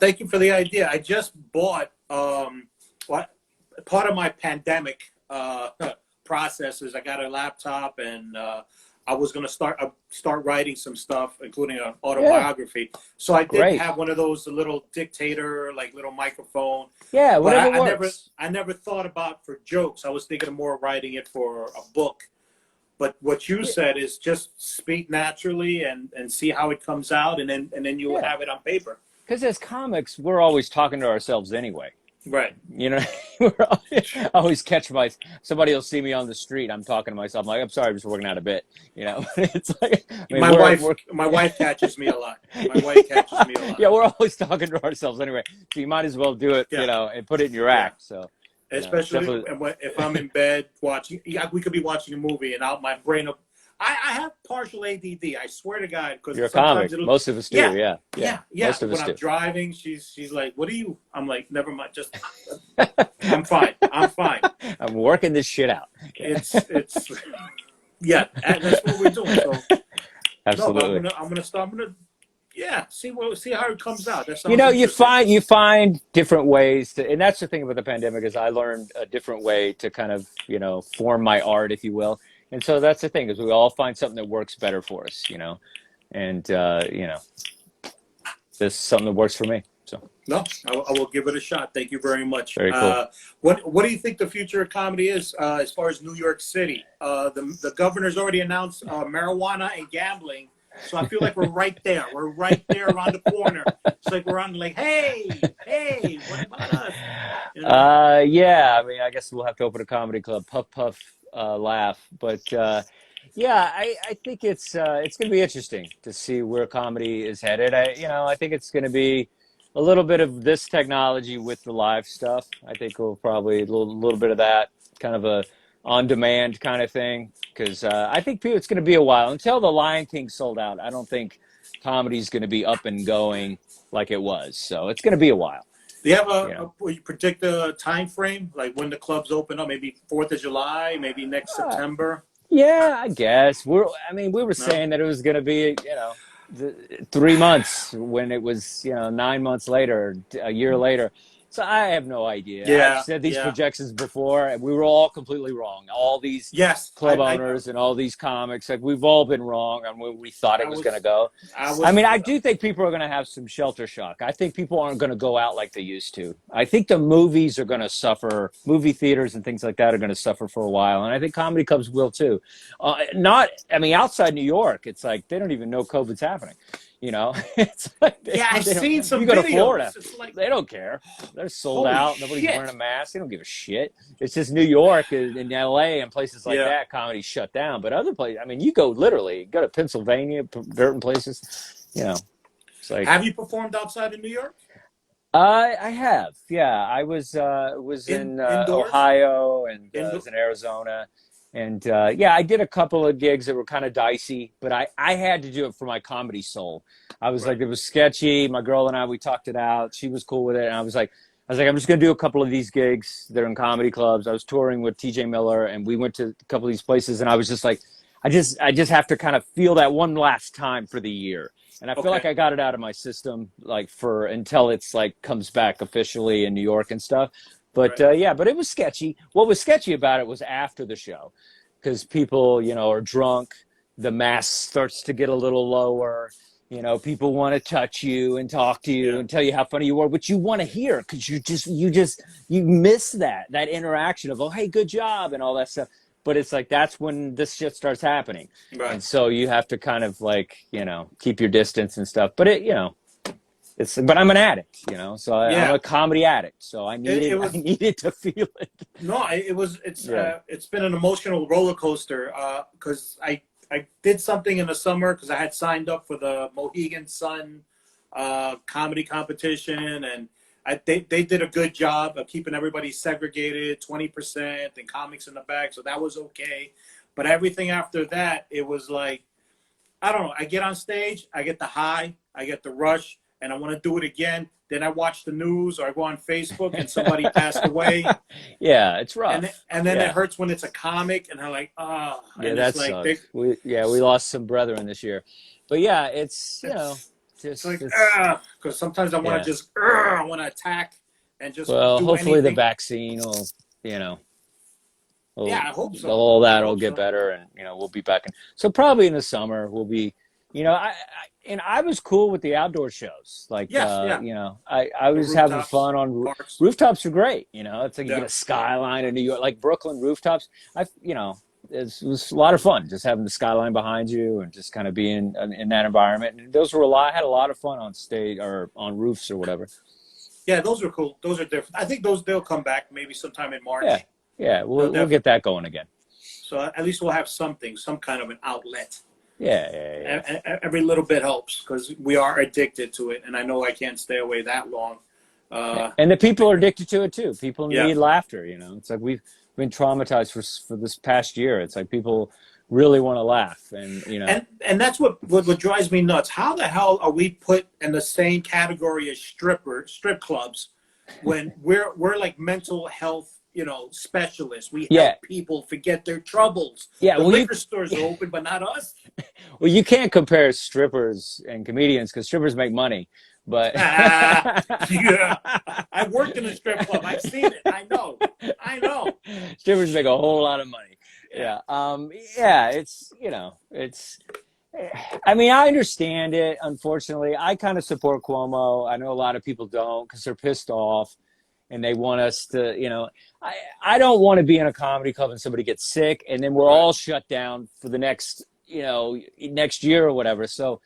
S1: Thank you for the idea. I just bought part of my pandemic process is I got a laptop, and I was going to start writing some stuff, including an autobiography. Yeah. So I did have one of those little dictator, like little microphone.
S2: Yeah, whatever works.
S1: I never thought about for jokes. I was thinking of more writing it for a book. But what you said is just speak naturally and see how it comes out, and then you will have it on paper.
S2: Because as comics, we're always talking to ourselves anyway.
S1: Right.
S2: You know, I always catch somebody will see me on the street. I'm talking to myself. I'm like, I'm sorry, I'm just working out a bit. You know, it's like, I mean, we're
S1: My wife catches me a lot. My wife catches me a lot.
S2: yeah, we're always talking to ourselves anyway. So you might as well do it,
S1: Yeah.
S2: and put it in your
S1: Yeah.
S2: act. So, it's
S1: Especially
S2: definitely.
S1: if I'm in bed watching. Yeah, we could be watching a movie, and my brain. I have partial ADD. I swear to God,
S2: You're
S1: because
S2: a comic.
S1: sometimes it'll.
S2: Most of us do.
S1: Yeah,
S2: Yeah.
S1: yeah, yeah.
S2: Most of
S1: When
S2: us
S1: I'm
S2: do.
S1: driving, she's like, "What are you?" I'm like, "Never mind. Just I'm fine. I'm fine."
S2: I'm working this shit out. Yeah.
S1: It's yeah. That's what we're doing. So no, but
S2: Absolutely.
S1: I'm gonna start. I'm gonna see how it comes out. That
S2: You
S1: sounds
S2: know,
S1: interesting.
S2: you find different ways to, and that's the thing about the pandemic is I learned a different way to kind of form my art, if you will. And so that's the thing is we all find something that works better for us, and this is something that works for me. So
S1: No, I will give it a shot. Thank you very much.
S2: very cool.
S1: What do you think the future of comedy is as far as New York City? The governor's already announced marijuana and gambling, so I feel like we're right there. We're right there around the corner. It's like we're on like, hey, what about us?
S2: Yeah, I mean, I guess we'll have to open a comedy club, puff puff, laugh. But yeah, I think it's going to be interesting to see where comedy is headed. I think it's going to be a little bit of this technology with the live stuff. I think we'll probably a little bit of that kind of a on demand kind of thing because I think it's going to be a while until the Lion King sold out. I don't think comedy's going to be up and going like it was. So it's going to be a while.
S1: Do you have
S2: You know.
S1: you predict a time frame, like when the clubs open up? Maybe 4th of July, maybe next September.
S2: Yeah, I guess I mean, we were
S1: No.
S2: saying that it was going to be, 3 months when it was, 9 months later, a year later. So I have no idea. I've
S1: Yeah,
S2: said these
S1: yeah.
S2: projections before, and we were all completely wrong. All these
S1: Yes,
S2: club owners and all these comics, like we've all been wrong on where we thought it was going to go.
S1: I
S2: I
S1: was.
S2: mean, I do think people are going to have some shelter shock. I think people aren't going to go out like they used to. I think the movies are going to suffer. Movie theaters and things like that are going to suffer for a while, and I think comedy clubs will too. I mean, outside New York, it's like they don't even know COVID's happening. It's like
S1: Yeah, I've seen some
S2: You go to
S1: videos.
S2: Florida,
S1: It's like,
S2: they don't care. They're sold
S1: holy
S2: out. Nobody's
S1: shit.
S2: wearing a mask. They don't give a shit. It's just New York and LA and places like
S1: Yeah.
S2: that. Comedy's shut down, but other places. I mean, you go to Pennsylvania, certain places. It's like
S1: Have you performed outside of New York?
S2: I have. Yeah, I was in
S1: Indoors?
S2: Ohio and
S1: Indo-
S2: was in Arizona. And yeah, I did a couple of gigs that were kind of dicey, but I had to do it for my comedy soul. I was like, it was sketchy. My girl and I, we talked it out. She was cool with it. And I was like, I'm just going to do a couple of these gigs. They're in comedy clubs. I was touring with TJ Miller and we went to a couple of these places and I was just like, I just have to kind of feel that one last time for the year. And I feel like I got it out of my system, like until it's like comes back officially in New York and stuff. But yeah, but it was sketchy. What was sketchy about it was after the show, because people, are drunk. The mask starts to get a little lower. People want to touch you and talk to you and tell you how funny you are, which you want to hear because you miss that interaction of, oh, hey, good job and all that stuff. But it's like that's when this shit starts happening, and so you have to kind of like keep your distance and stuff. But but I'm an addict, so I'm a comedy addict, so I needed to feel it.
S1: No, it's been an emotional roller coaster because I did something in the summer because I had signed up for the Mohegan Sun comedy competition, and they did a good job of keeping everybody segregated, 20% and comics in the back, so that was okay. But everything after that, it was like, I don't know, I get on stage, I get the high, I get the rush, and I want to do it again. Then I watch the news or I go on Facebook and somebody passed away.
S2: Yeah, it's rough.
S1: And then it hurts when it's a comic and I'm like, oh.
S2: Yeah, that's like we lost some brethren this year. But yeah, it's
S1: like, because sometimes I want to I want to attack and just
S2: hopefully
S1: anything.
S2: the vaccine will,
S1: I hope so.
S2: All that will get better and, we'll be back in. So probably in the summer we'll be, I was cool with the outdoor shows. Like, I was having fun on parks. Rooftops are great. It's like you get a skyline in New York, like Brooklyn rooftops. It was a lot of fun just having the skyline behind you and just kind of being in that environment. And those were I had a lot of fun on stage or on roofs or whatever.
S1: Yeah, those are cool. Those are different. I think they'll come back maybe sometime in March.
S2: Yeah, yeah, we'll get that going again.
S1: So at least we'll have something, some kind of an outlet.
S2: Yeah.
S1: Every little bit helps because we are addicted to it, and I know I can't stay away that long.
S2: And the people are addicted to it too. People
S1: Yeah.
S2: need laughter. It's like we've been traumatized for this past year. It's like people really want to laugh,
S1: and that's what drives me nuts. How the hell are we put in the same category as strip clubs when we're like mental health specialists? We help people forget their troubles.
S2: Yeah,
S1: liquor stores are open, but not us.
S2: Well, you can't compare strippers and comedians because strippers make money. But
S1: yeah, I worked in a strip club. I've seen it. I know.
S2: Strippers make a whole lot of money. Yeah. It's I mean, I understand it. Unfortunately, I kind of support Cuomo. I know a lot of people don't because they're pissed off and they want us to, I don't want to be in a comedy club and somebody gets sick and then we're all shut down for the next year or whatever. So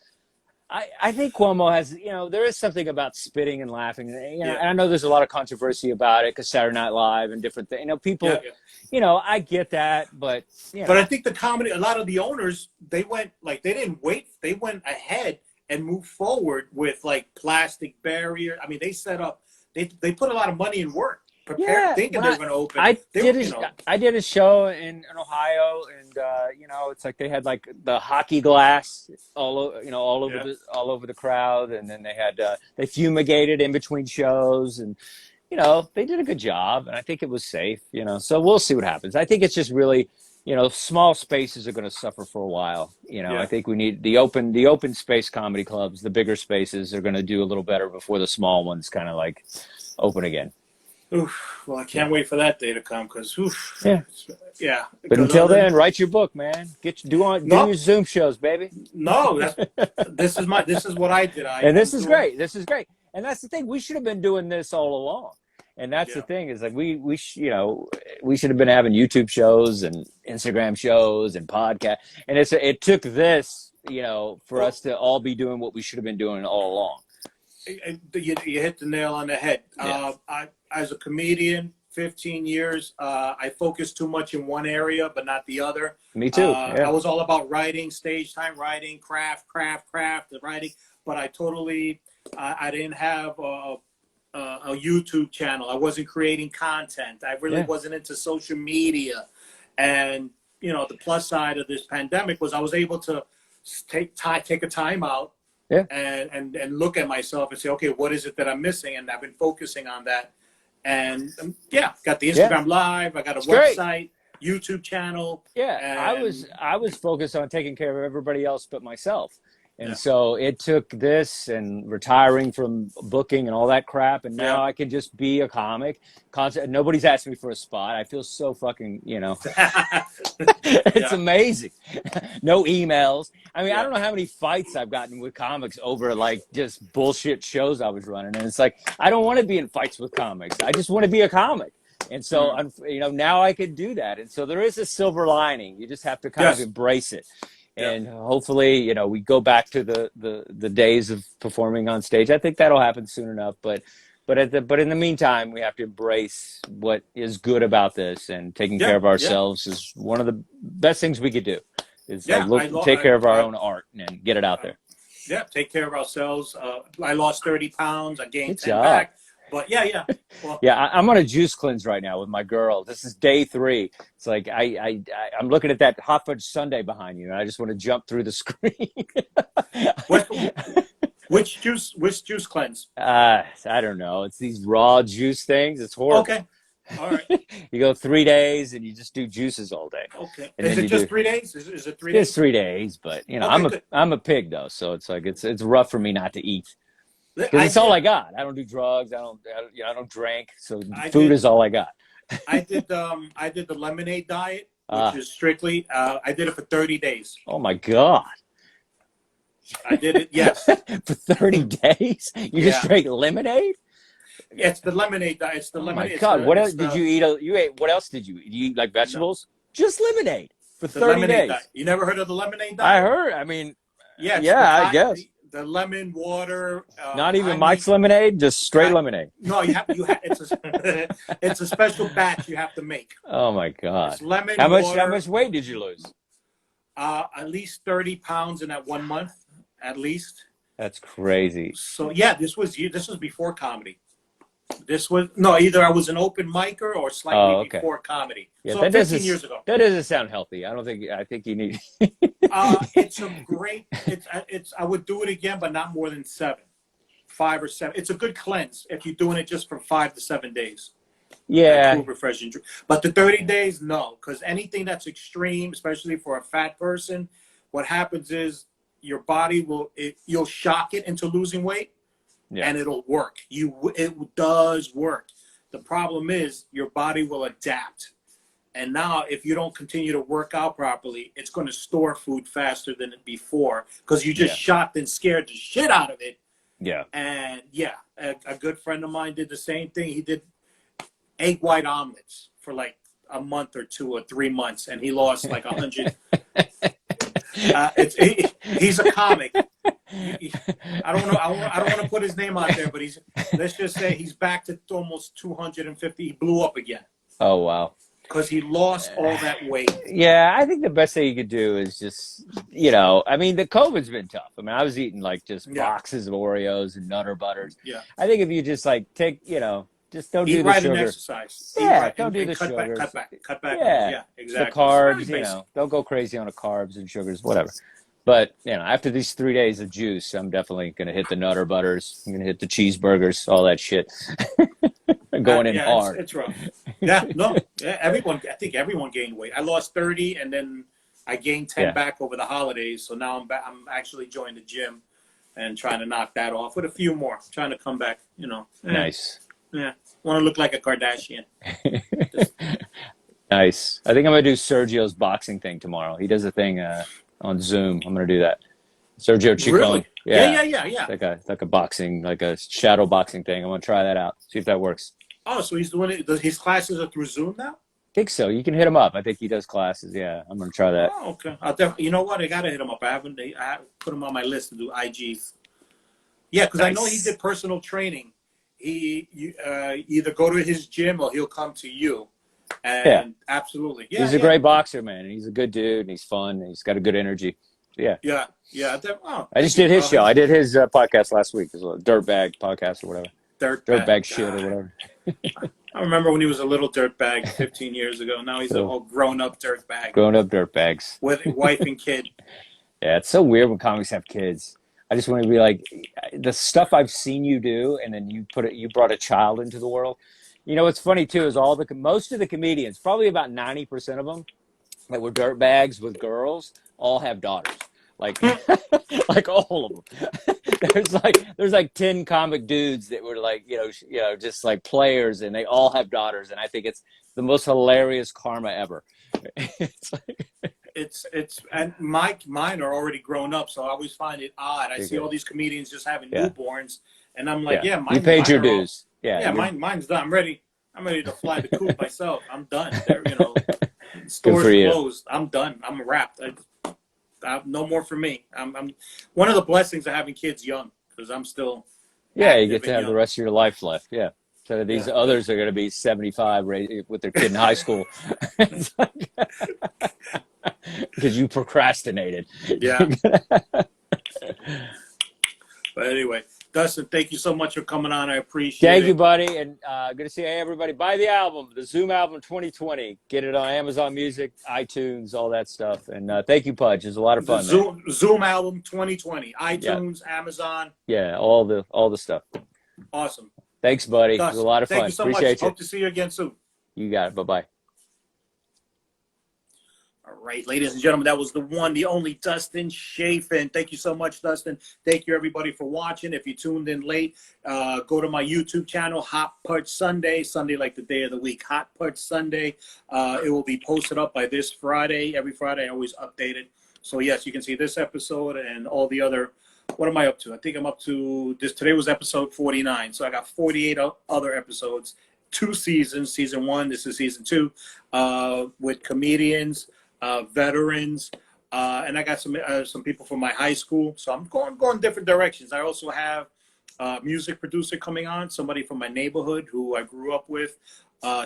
S2: I think Cuomo has, there is something about spitting and laughing. And I know there's a lot of controversy about it because Saturday Night Live and different things. People, I get that, but
S1: But I think the comedy, a lot of the owners, they didn't wait. They went ahead and moved forward with like plastic barrier. I mean, they set up, they put a lot of money and work. Thinking they're going to open.
S2: I did a show in Ohio, and it's like they had like the hockey glass all over the crowd, and then they had they fumigated in between shows, and they did a good job, and I think it was safe. So we'll see what happens. I think it's just really small spaces are going to suffer for a while. I think we need the open space comedy clubs. The bigger spaces are going to do a little better before the small ones kind of like open again.
S1: Oof. Well, I can't wait for that day to come because, yeah.
S2: But until then, write your book, man. Do your Zoom shows, baby.
S1: No, this is what I did.
S2: This is great. This is great. And that's the thing. We should have been doing this all along. And that's the thing is like we should have been having YouTube shows and Instagram shows and podcasts. And it took this, for us to all be doing what we should have been doing all along.
S1: You hit the nail on the head.
S2: Yeah.
S1: As a comedian, 15 years, I focused too much in one area, but not the other.
S2: Me too.
S1: I was all about writing, stage time writing, craft, the writing. But I didn't have a YouTube channel. I wasn't creating content. I really wasn't into social media. And, the plus side of this pandemic was I was able to take a time out.
S2: Yeah.
S1: And look at myself and say, okay, what is it that I'm missing? And I've been focusing on that. And got the Instagram Live. I got a website, YouTube channel.
S2: Yeah, I was focused on taking care of everybody else but myself. And so it took this and retiring from booking and all that crap. And now I can just be a comic. Nobody's asking me for a spot. I feel so fucking, it's amazing. No emails. I mean, I don't know how many fights I've gotten with comics over like just bullshit shows I was running. And it's like, I don't want to be in fights with comics. I just want to be a comic. And so, now I can do that. And so there is a silver lining. You just have to kind of embrace it. And hopefully, we go back to the days of performing on stage. I think that'll happen soon enough. But in the meantime, we have to embrace what is good about this, and taking care of ourselves is one of the best things we could do. Is take care of our own art and get it out there.
S1: Yeah, take care of ourselves. I lost 30 pounds. I gained 10 back. But well,
S2: I'm on a juice cleanse right now with my girl. This is day 3. It's like I'm looking at that hot fudge sundae behind you, and I just want to jump through the screen.
S1: Which juice cleanse?
S2: I don't know. It's these raw juice things. It's horrible.
S1: Okay, all right.
S2: You go 3 days and you just do juices all day.
S1: Okay. Is it just 3 days? Is it 3 days?
S2: It's 3 days, but I'm a pig though, so it's like it's rough for me not to eat. Because it's all I got. I don't do drugs. I don't drink. So food is all I got.
S1: I did the lemonade diet, which is strictly. I did it for 30 days.
S2: Oh my God!
S1: I did it. Yes.
S2: For 30 days, you just drank lemonade.
S1: It's the lemonade diet. It's the lemonade.
S2: Oh my God! What else did you eat? You ate. What else did you eat? Did you eat like vegetables? No. Just lemonade for 30 days.
S1: Diet. You never heard of the lemonade diet?
S2: I heard. I mean,
S1: I guess the lemon water.
S2: Not even Mike's lemonade, just straight lemonade.
S1: No, it's a special batch you have to make.
S2: Oh my God!
S1: It's lemon
S2: How
S1: water.
S2: much weight did you lose?
S1: At least 30 pounds in that 1 month, at least.
S2: That's crazy.
S1: So yeah, this was before comedy. This was either I was an open micer or slightly before comedy.
S2: Yeah,
S1: so 15 years ago.
S2: That doesn't sound healthy. I think you need.
S1: It's a great. It's. I would do it again, but not more than 5 or 7. It's a good cleanse if you're doing it just for 5 to 7 days.
S2: Yeah.
S1: Cool, refreshing. But the 30 days, no, because anything that's extreme, especially for a fat person, what happens is your body you'll shock it into losing weight. Yeah. And it'll work. It does work. The problem is your body will adapt. And now if you don't continue to work out properly, it's going to store food faster than before because you just shocked and scared the shit out of it. Yeah. And a good friend of mine did the same thing. He did egg white omelets for like a month or 2 or 3 months, and he lost like 100. He's a comic. I don't know. I don't want to put his name out there, but let's just say he's back to almost 250. He blew up again.
S2: Oh, wow.
S1: Because he lost all that weight.
S2: Yeah, I think the best thing you could do is just, I mean, the COVID's been tough. I mean, I was eating like just boxes of Oreos and Nutter Butters. Yeah. I think if you just like take, just don't do the sugar.
S1: And exercise.
S2: Don't do the sugars.
S1: Cut back.
S2: Yeah,
S1: exactly.
S2: The carbs, don't go crazy on the carbs and sugars, whatever. But, after these 3 days of juice, I'm definitely going to hit the Nutter Butters. I'm going to hit the cheeseburgers, all that shit. Going in hard.
S1: It's rough. Yeah, no. Yeah, I think everyone gained weight. I lost 30 and then I gained 10 back over the holidays. So now I'm actually joining the gym and trying to knock that off with a few more. Trying to come back,
S2: Nice.
S1: Yeah. Want to look like a Kardashian.
S2: Nice. I think I'm going to do Sergio's boxing thing tomorrow. He does a thing on Zoom. I'm going to do that. Sergio Chicone.
S1: Really? Yeah.
S2: Like a boxing, like a shadow boxing thing. I'm going to try that out. See if that works.
S1: Oh, so he's doing it. His classes are through Zoom now?
S2: I think so. You can hit him up. I think he does classes. Yeah, I'm going to try that.
S1: Oh, okay. You know what? I got to hit him up. I haven't put him on my list to do IGs. Yeah, because I know he did personal training. He either go to his gym or he'll come to you. And absolutely. Yeah,
S2: he's a great boxer, man. And he's a good dude, and he's fun, and he's got a good energy. Yeah. I just did his show. I did his podcast last week. It was a dirtbag podcast or whatever. Dirtbag shit or whatever.
S1: I remember when he was a little dirtbag 15 years ago. Now he's a whole grown-up dirtbag.
S2: Grown-up dirtbags.
S1: With wife and kid.
S2: Yeah, it's so weird when comics have kids. I just want to be like, the stuff I've seen you do, and then you brought a child into the world. What's funny too is most of the comedians, probably about 90% of them that were dirtbags with girls, all have daughters. Like, like all of them. There's like 10 comic dudes that were like, just like players, and they all have daughters, and I think it's the most hilarious karma ever.
S1: And mine are already grown up, so I always find it odd. I see all these comedians just having newborns, and I'm like, mine,
S2: you paid your dues.
S1: Mine's done. I'm ready to fly the coop myself. I'm done. Stores closed. I'm done. I'm wrapped. No more for me. I'm one of the blessings of having kids young, because I'm still
S2: you get to have the rest of your life left. Yeah. So these others are going to be 75 with their kid in high school. Because you procrastinated.
S1: Yeah. But anyway, Dustin, thank you so much for coming on. I appreciate it.
S2: Thank you, buddy. And good to see everybody. Buy the album, the Zoom album 2020. Get it on Amazon Music, iTunes, all that stuff. And thank you, Pudge. It was a lot of fun.
S1: Zoom album 2020, iTunes, Amazon.
S2: Yeah, all the stuff.
S1: Awesome.
S2: Thanks, buddy. Dustin, it was a lot of fun.
S1: Thank you so
S2: Appreciate
S1: much.
S2: You.
S1: Hope to see you again soon.
S2: You got it. Bye-bye.
S1: All right, ladies and gentlemen, that was the one, the only Dustin Chafin. Thank you so much, Dustin. Thank you, everybody, for watching. If you tuned in late, go to my YouTube channel, Hot Pudge Sunday like the day of the week, Hot Pudge Sunday. It will be posted up by this Friday. Every Friday, I always update it. So, yes, you can see this episode and all the other. What am I up to? I think I'm up to this. Today was episode 49. So I got 48 other episodes, 2 seasons. Season 1, this is season 2, with comedians, veterans, And I got some people from my high school. So I'm going different directions. I also have a music producer coming on, somebody from my neighborhood who I grew up with.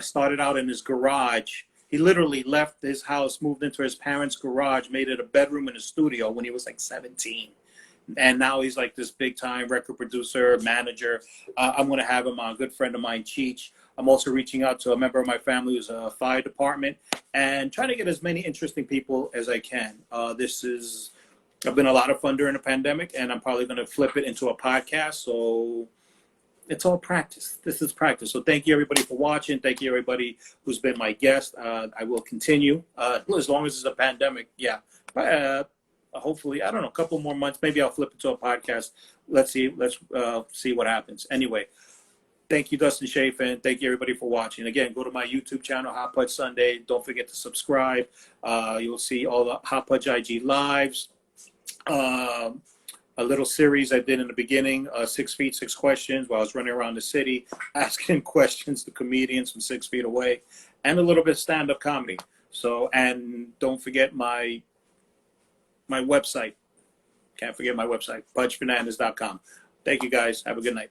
S1: Started out in his garage. He literally left his house, moved into his parents' garage, made it a bedroom and a studio when he was like 17. And now he's like this big time record producer, manager. I'm going to have him on. A good friend of mine, Cheech. I'm also reaching out to a member of my family who's a fire department and trying to get as many interesting people as I can. This has been a lot of fun during the pandemic, and I'm probably going to flip it into a podcast. So it's all practice. This is practice. So thank you everybody for watching. Thank you everybody who's been my guest. I will continue as long as it's a pandemic. Yeah. Hopefully, I don't know, a couple more months. Maybe I'll flip it to a podcast. Let's see. Let's see what happens. Anyway, thank you, Dustin Chafin. Thank you, everybody, for watching. Again, go to my YouTube channel, Hot Pudge Sunday. Don't forget to subscribe. You'll see all the Hot Pudge IG lives. A little series I did in the beginning, 6 feet, 6 questions, while I was running around the city, asking questions to comedians from 6 feet away, and a little bit of stand-up comedy. So, and don't forget my website. Can't forget my website, pudgefernandez.com. Thank you, guys. Have a good night.